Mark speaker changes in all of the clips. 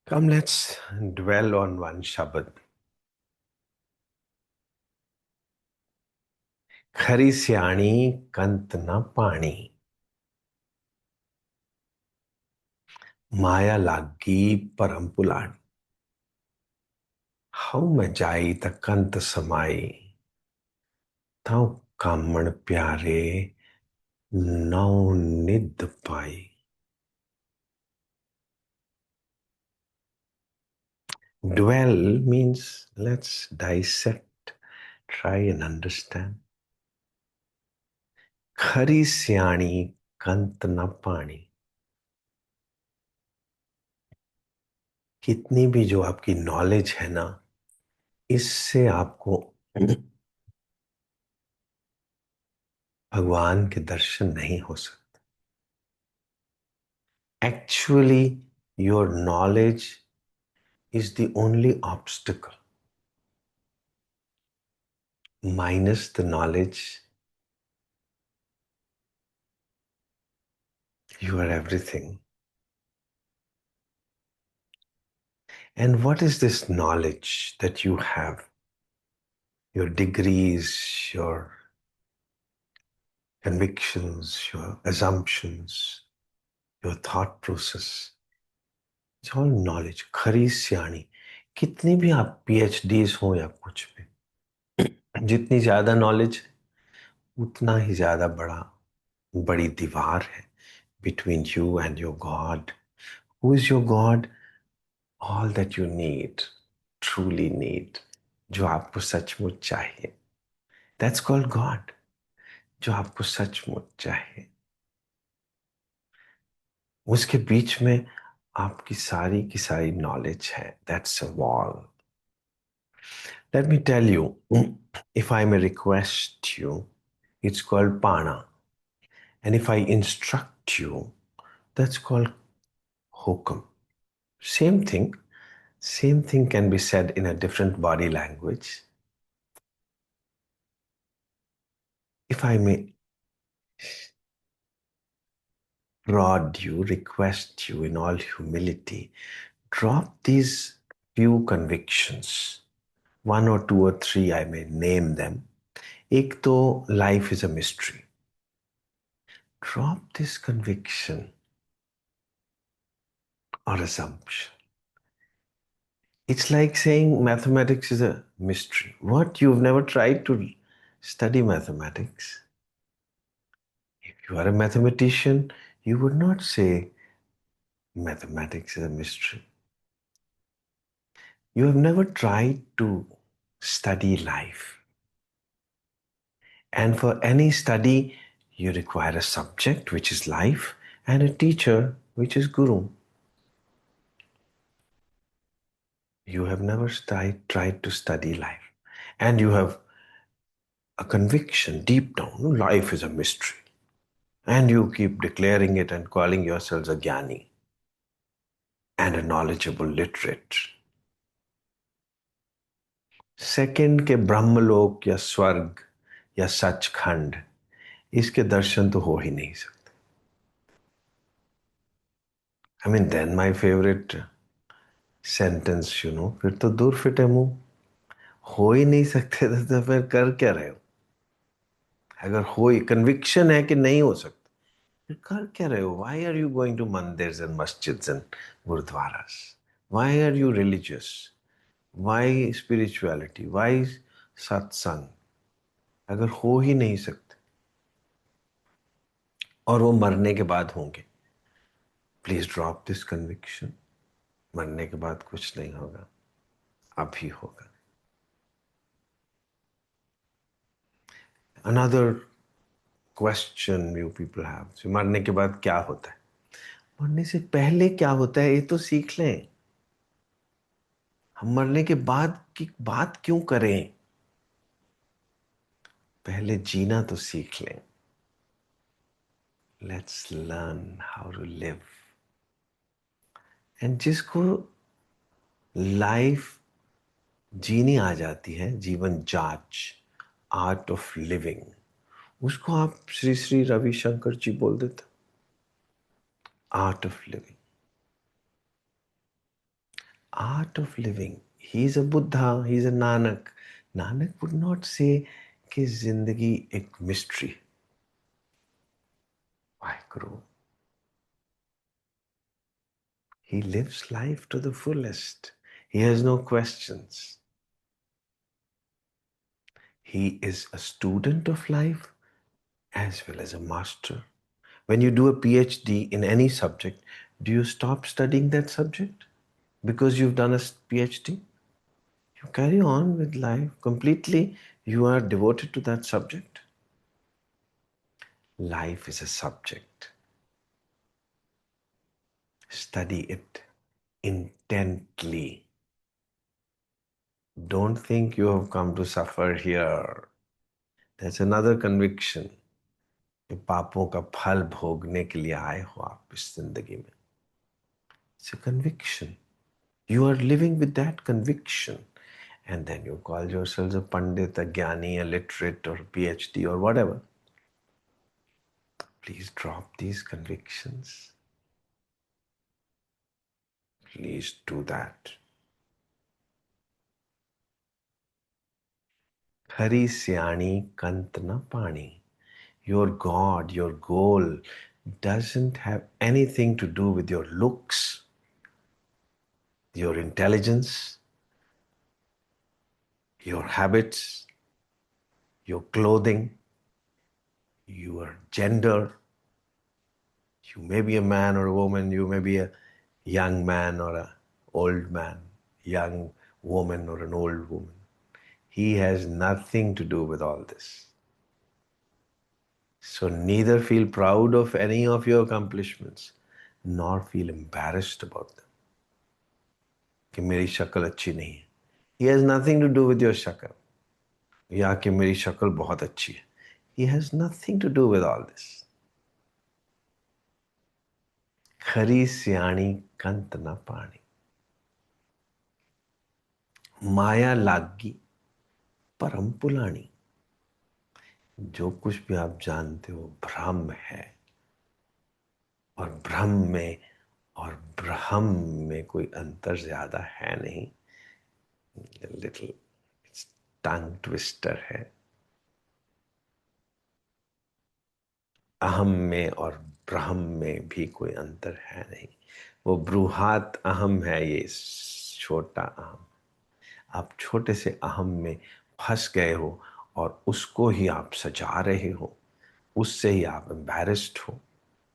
Speaker 1: Come, let's dwell on one Shabad. खरी सियाणी कंत न पाणी, माया लागी परम पुलाणी। हऊ मैं जाई त कंत समाई, तऊ कामण प्यारे नौ निध पाई। Dwell means let's dissect, try and understand. खरी सियाणी कंत न पाणी, कितनी भी जो आपकी नॉलेज है ना, इससे आपको भगवान के दर्शन नहीं हो सकते। Actually, your knowledge is the only obstacle. Minus the knowledge, you are everything. And what is this knowledge that you have? Your degrees, your convictions, your assumptions, your thought process. It's all knowledge. खरी सियाणी, कितनी भी आप PhDs हो या कुछ भी, जितनी ज्यादा नॉलेज उतना ही ज्यादा बड़ी दीवार है between you and your God. Who is your God? All that you need, truly need, जो आपको सचमुच चाहिए. That's called God. जो आपको सचमुच चाहिए, उसके बीच में आपकी सारी की सारी नॉलेज है. That's a wall. Let me tell you, if I may request you, it's called Pana. And if I instruct you, that's called Hukam. Same thing. Same thing can be said in a different body language. If I may prod you, request you in all humility, drop these few convictions. One or two or three, I may name them. एक तो life is a mystery. Drop this conviction or assumption. It's like saying mathematics is a mystery. What? You've never tried to study mathematics? If you are a mathematician, you would not say mathematics is a mystery. You have never tried to study life. And for any study, you require a subject, which is life, and a teacher, which is Guru. You have never tried to study life. And you have a conviction deep down, life is a mystery. And you keep declaring it and calling yourselves a Jnani and a knowledgeable literate. Second के ब्रह्मलोक या स्वर्ग या सचखंड, इसके दर्शन तो हो ही नहीं सकते. I mean, then my favorite sentence, फिर तो दूर फिटे मुंह. हो ही नहीं सकते तो फिर कर क्या रहे हो? अगर हो ही कन्विक्शन है कि नहीं हो सकता, फिर कर क्या रहे हो? Why are you going to mandirs and masjids and gurudwaras? Why are you religious? Why spirituality? Why satsang? अगर हो ही नहीं सकते और वो मरने के बाद होंगे, प्लीज ड्रॉप दिस कन्विक्शन. मरने के बाद कुछ नहीं होगा, अभी होगा. Another question you people have, मरने के बाद क्या होता है? मरने से पहले क्या होता है ये तो सीख लें. हम मरने के बाद की बात क्यों करें? पहले जीना तो सीख लें. Let's learn how to live. And जिसको लाइफ जीनी आ जाती है, जीवन जांच, आर्ट ऑफ लिविंग, उसको आप श्री श्री रविशंकर जी बोल देते. Art of living. Art of living. He's a Buddha, he's a Nanak. Nanak would not say कि जिंदगी एक mystery. Why, Guru? He lives life to the fullest. He has no questions. He is a student of life as well as a master. When you do a PhD in any subject, do you stop studying that subject because you've done a PhD? You carry on with life completely. You are devoted to that subject. Life is a subject. Study it intently. Don't think you have come to suffer here. That's another conviction. कि पापों का फल भोगने के लिए आए हो आप इस जिंदगी में. It's a conviction. You are living with that conviction. And then you call yourselves a Pandit, a Jnani, a literate, or a PhD, or whatever. Please drop these convictions. Please do that. Khari Siani Kantna Pani. Your God, your goal doesn't have anything to do with your looks, your intelligence, your habits, your clothing, your gender. You may be a man or a woman, you may be a young man or an old man, young woman or an old woman. He has nothing to do with all this. So neither feel proud of any of your accomplishments, nor feel embarrassed about them. कि मेरी शक्ल अच्छी नहीं है. He has nothing to do with your शक्ल. या कि मेरी शक्ल बहुत अच्छी है. He has nothing to do with all this. खरी सियाणी कंत न पानी. माया लागी परम पुलानी. जो कुछ भी आप जानते हो भ्रम है. और भ्रम में कोई अंतर ज्यादा है नहीं. लिटिल टंग ट्विस्टर है. अहम में और ब्रह्म में भी कोई अंतर है नहीं. वो ब्रूहात अहम है, ये छोटा अहम. आप छोटे से अहम में फंस गए हो और उसको ही आप सजा रहे हो. उससे ही आप एम्बैरेस्ड हो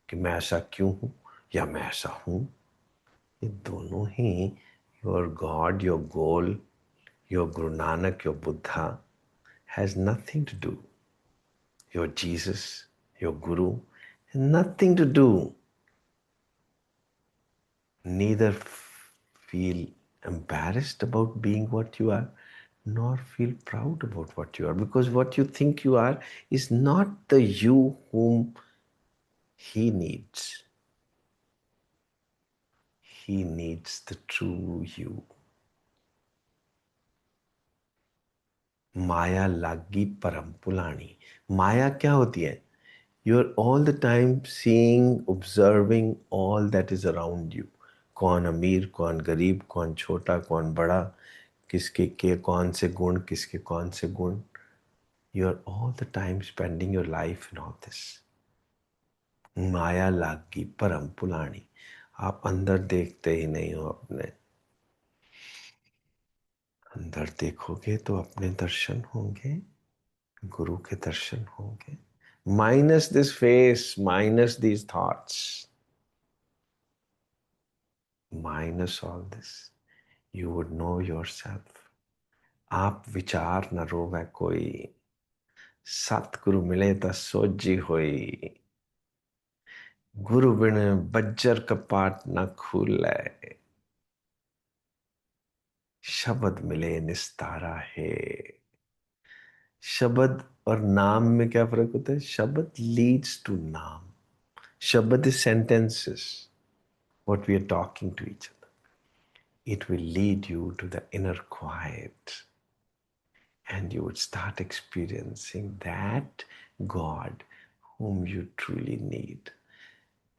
Speaker 1: कि मैं ऐसा क्यों हूं या मैं ऐसा हूं. ये दोनों ही your God, your goal, your Guru Nanak, your Buddha has nothing to do. Your Jesus, your guru, nothing to do. Neither feel embarrassed about being what you are, nor feel proud about what you are, because what you think you are is not the you whom he needs. He needs the true you. माया लागी परम पुलानी. माया क्या होती है? You're all the time seeing, observing all that is around you. कौन अमीर, कौन गरीब, कौन छोटा, कौन बड़ा, किसके के कौन से गुण, किसके कौन से गुण. You're all the time spending your life in all this. माया लागी परम पुलानी. आप अंदर देखते ही नहीं हो अपने. अंदर देखोगे तो अपने दर्शन होंगे, गुरु के दर्शन होंगे. Minus this face, minus these thoughts, minus all this, you would know yourself. आप विचार न रोवे कोई, सतगुरु मिले तो सोजी होई. गुरु बिन बज्जर कपाट न खुले, शब्द मिले निस्तारा है. शब्द और नाम में क्या फर्क होता है? शब्द लीड्स टू नाम. शब्द is sentences, what we are talking to each other. It will lead you to the inner quiet, and you would start experiencing that God whom you truly need.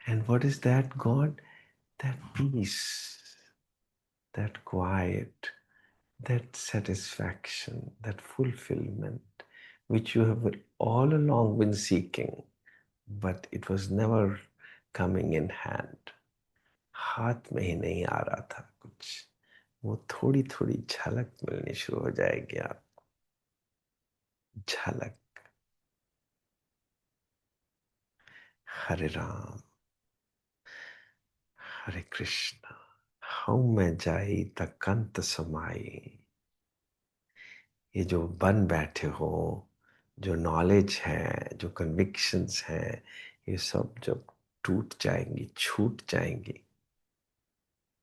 Speaker 1: And what is that God? That peace. that quiet, that satisfaction, that fulfillment, which you have all along been seeking, but it was never coming in hand. हाथ में ही नहीं आ रहा था कुछ, वो थोड़ी थोड़ी झलक मिलनी शुरू हो जाएगी आप, झलक. हरे राम, हरे कृष्णा. हम मैं जाई तकंत समाई. ये जो बन बैठे हो, जो नॉलेज है, जो कन्विक्शंस हैं, ये सब जब टूट जाएंगी, छूट जाएंगी,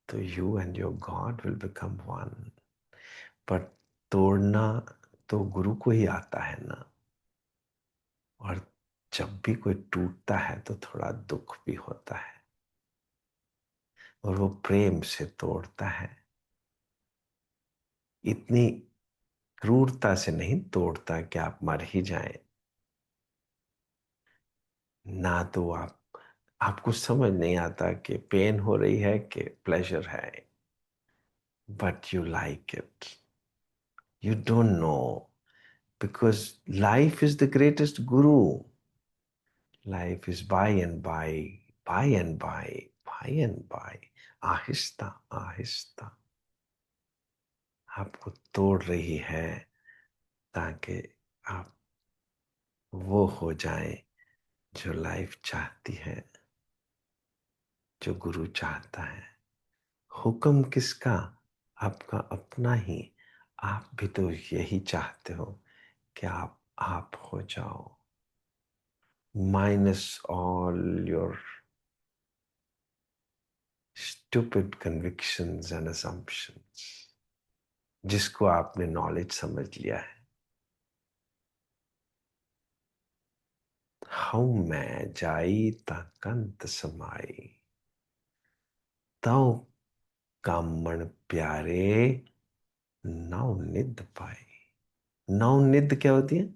Speaker 1: तो you and your God will become one. पर तोड़ना तो गुरु को ही आता है ना. और जब भी कोई टूटता है तो थोड़ा दुख भी होता है, और वो प्रेम से तोड़ता है. इतनी क्रूरता से नहीं तोड़ता कि आप मर ही जाएं. ना तो आपको समझ नहीं आता कि पेन हो रही है कि प्लेजर है. But you like it. You don't know, because life is the greatest guru. Life is by and by, आहिस्ता आहिस्ता आपको तोड़ रही है, ताकि आप वो हो जाए जो लाइफ चाहती है, जो गुरु चाहता है. हुक्म किसका? आपका अपना ही. आप भी तो यही चाहते हो कि आप हो जाओ, minus all your stupid convictions and assumptions, जिसको आपने नॉलेज समझ लिया है. हूं मैं जाई तकंत समाई, तव कामण प्यारे नव निध पाई. नव निध क्या होती है?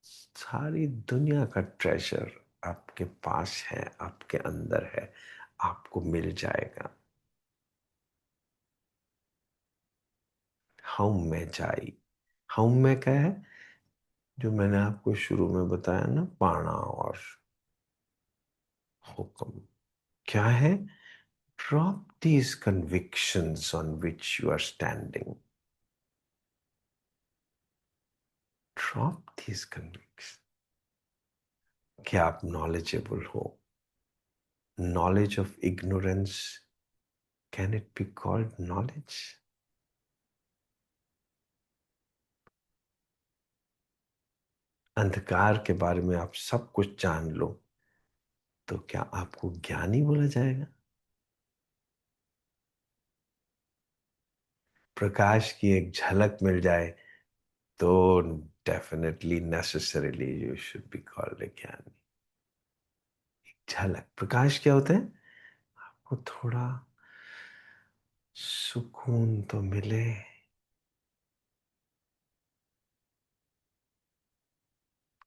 Speaker 1: सारी दुनिया का ट्रेजर आपके पास है, आपके अंदर है, आपको मिल जाएगा. हम में जाई. हम में क्या है? जो मैंने आपको शुरू में बताया ना, पाना और हुक्म. क्या है? Drop these convictions on which you are standing. Drop these conviction. क्या आप नॉलेजेबल हो? Knowledge of ignorance, can it be called knowledge? अंधकार के बारे में आप सब कुछ जान लो, तो क्या आपको ज्ञानी बोला जाएगा? प्रकाश की एक झलक मिल जाए तो definitely necessarily you should be called a ज्ञानी. झलक प्रकाश क्या होता है? आपको थोड़ा सुकून तो मिले,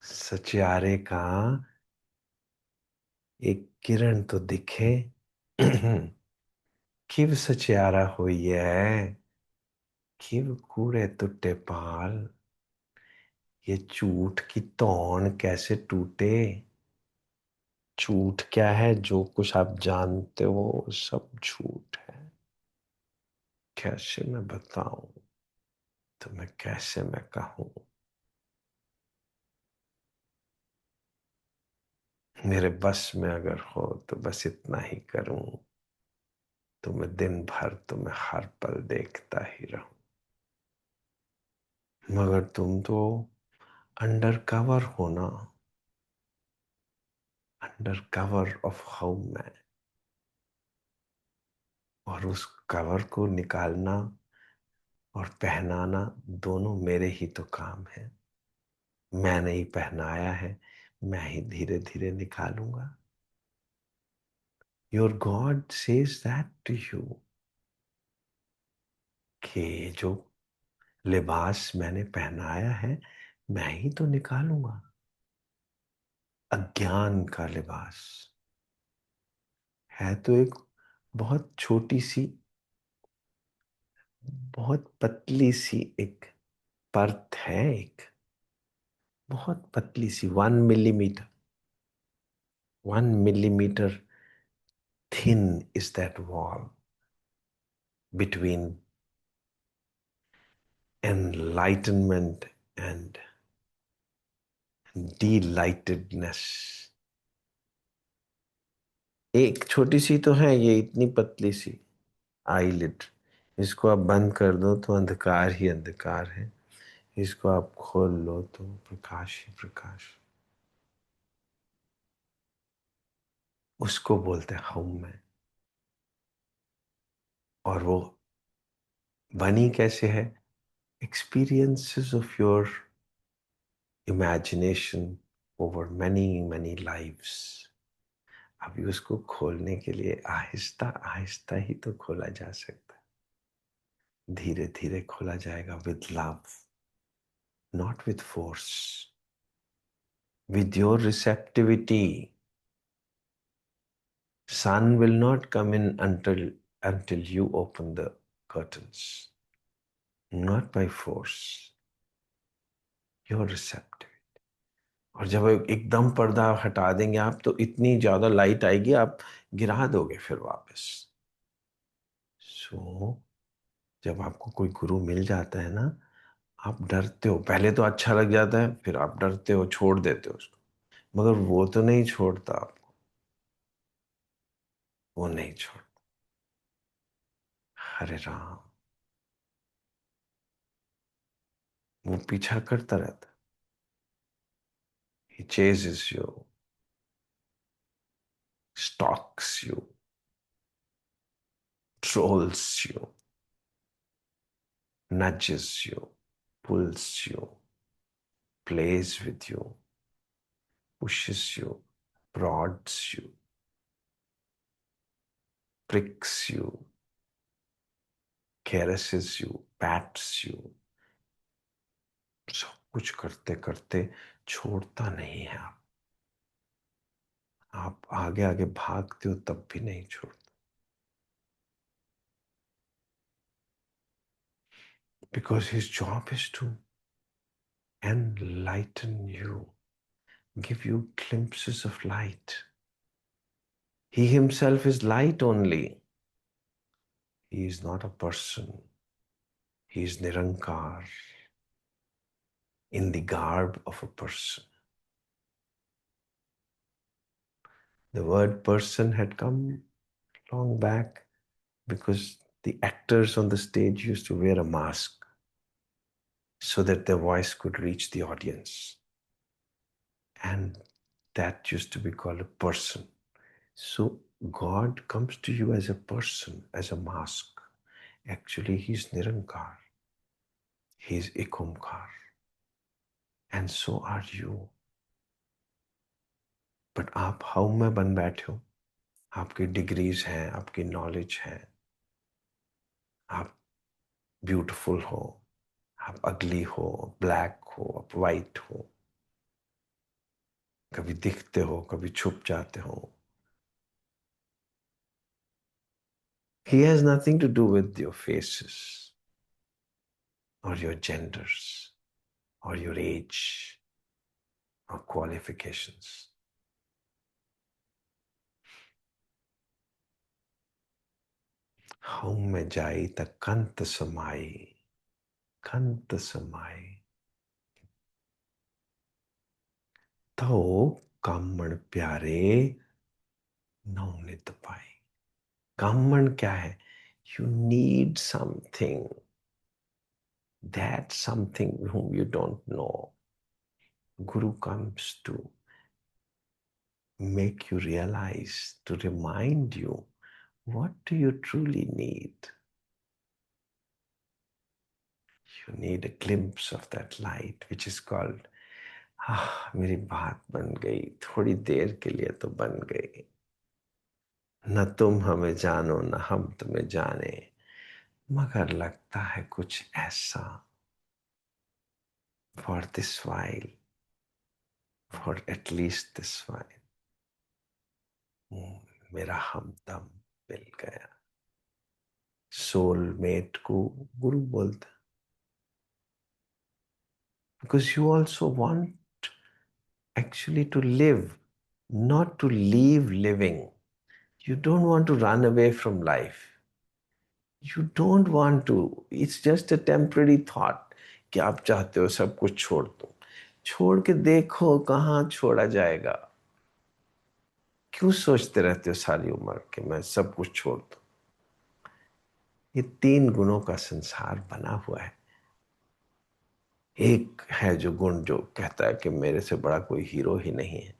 Speaker 1: सचियारे का एक किरण तो दिखे. किव सचियारा हुई है, किव कूड़े तुट्टे पाल. ये झूठ की तौन कैसे टूटे. झूठ क्या है? जो कुछ आप जानते हो सब झूठ है. कैसे मैं बताऊं तुम्हें, कैसे मैं कहूं. मेरे बस में अगर हो तो बस इतना ही करूं, तुम्हें दिन भर, तुम्हें हर पल देखता ही रहूं. मगर तुम तो अंडर कवर हो ना, अंडर कवर ऑफ हाउ मैं. और उस कवर को निकालना और पहनाना दोनों मेरे ही तो काम है. मैंने ही पहनाया है, मैं ही धीरे धीरे निकालूंगा. Your God says that to you, कि जो लिबास मैंने पहनाया है मैं ही तो निकालूंगा. अज्ञान का लिबास है तो एक बहुत छोटी सी बहुत पतली सी एक परत है, एक बहुत पतली सी 1 millimetre, 1 millimetre thin is that wall between enlightenment and delightedness. एक छोटी सी तो है ये, इतनी पतली सी आईलिड। इसको आप बंद कर दो तो अंधकार ही अंधकार है, इसको आप खोल लो तो प्रकाश ही प्रकाश। उसको बोलते हैं हम में। और वो बनी कैसे है? Experiences of your imagination over many many lives. अभी उसको खोलने के लिए आहिस्ता आहिस्ता ही तो खोला जा सकता है। धीरे धीरे खोला जाएगा, with love, not with force, with your receptivity. Sun will not come in until you open the curtains, not by force. You're receptive. और जब एकदम पर्दा हटा देंगे आप तो इतनी ज्यादा लाइट आएगी, आप गिरा दोगे फिर वापस। सो जब आपको कोई गुरु मिल जाता है ना, आप डरते हो, पहले तो अच्छा लग जाता है, फिर आप डरते हो, छोड़ देते हो उसको। मगर वो तो नहीं छोड़ता आपको, वो नहीं छोड़ता। हरे राम, वो पीछा करता रहता। He chases you, stalks you, trolls you, nudges you, pulls you, plays with you, pushes you, prods you, pricks you, caresses you, pats you। सब कुछ करते करते छोड़ता नहीं है आप आगे आगे भागते हो तब भी नहीं छोड़ता। Because his job is to enlighten you, give you glimpses of light. He himself is light only. He is not a person. He is Nirankar in the garb of a person. The word person had come long back because the actors on the stage used to wear a mask so that their voice could reach the audience. And that used to be called a person. So God comes to you as a person, as a mask. Actually, He's Nirankar. He's Ekumkar. And so are you. But आप how में बन बैठे हो। आपकी degrees हैं, आपकी knowledge है, आप ब्यूटीफुल हो, आप अगली हो, ब्लैक हो, आप वाइट हो, कभी दिखते हो, कभी छुप जाते हो। He has nothing to do with your faces or your genders or your age or qualifications. हूं में जाई त कंत समाई, कंत समाई। तो कामण प्यारे नौ नित पाई। कामण क्या है? You need something, that something whom you don't know. Guru comes to make you realize, to remind you, what do you truly need? You need a glimpse of that light, which is called, मेरी बात बन गई, थोड़ी देर के लिए तो बन गई। न तुम हमें जानो न हम तुम्हें जाने, मगर लगता है कुछ ऐसा। For this while, for at least this while, मेरा हमदम मिल गया। सोलमेट को गुरु बोलते हैं, because you also want actually to live, not to leave living. You don't want to run away from life. You don't want to. It's just a temporary thought कि आप चाहते हो सब कुछ छोड़ दो. छोड़ के देखो कहाँ छोड़ा जाएगा. क्यों सोचते रहते हो सारी उम्र कि मैं सब कुछ छोड़ दूं. ये तीन गुणों का संसार बना हुआ है. एक है जो गुण जो कहता है कि मेरे से बड़ा कोई हीरो ही नहीं है,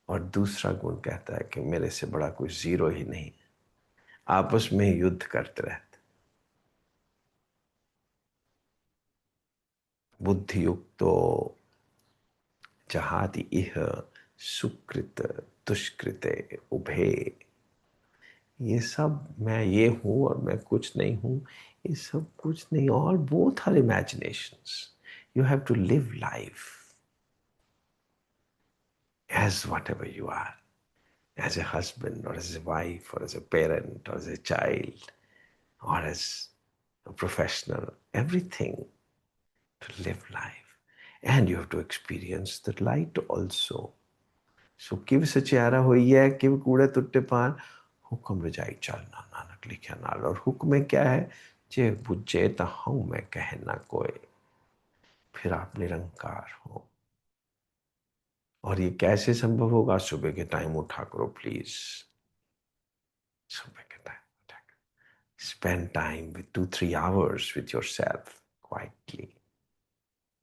Speaker 1: और दूसरा गुण कहता है कि मेरे से बड़ा कोई जीरो ही नहीं है. आपस में युद्ध करते रहते. बुद्धियुक्तो जहाति इह सुकृत दुष्कृते उभे. ये सब मैं ये हूं और मैं कुछ नहीं हूं, ये सब कुछ नहीं. All both are imaginations. You have to live life as whatever you are, as a husband or as a wife or as a parent or as a child or as a professional, everything, to live life. And you have to experience the light also. So किव सचियारा होई है किव कूड़े तुट्टे पार हुक्म रजाई चलना नानक लिखा नाल. और हुक्म में क्या है? जे बुझे तो हूं मैं कहना कोई, फिर आप निरंकार हो. और ये कैसे संभव होगा? सुबह के टाइम उठा करो प्लीज. सुबह के टाइम उठा करो. Spend time with 2-3 hours with yourself quietly.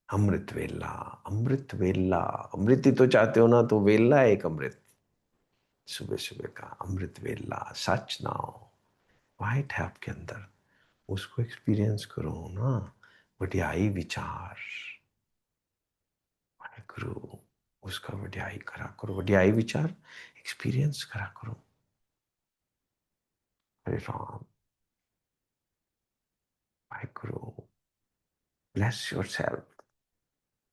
Speaker 1: अमृत वेला, अमृत वेला. अमृत ही तो चाहते हो ना, तो वेला एक अमृत. सुबह सुबह का अमृत वेला, सच नाउ वाइट है आपके अंदर. उसको एक्सपीरियंस करो ना. वड्याई विचार, गुरु, उसका वड्याई करा करो. वड्याई विचार एक्सपीरियंस करा करो. हरे Ram. My Guru, bless yourself.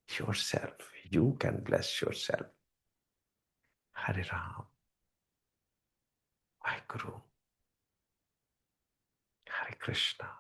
Speaker 1: Yourself, you can bless yourself. Hare Ram. My Guru. Hare Krishna.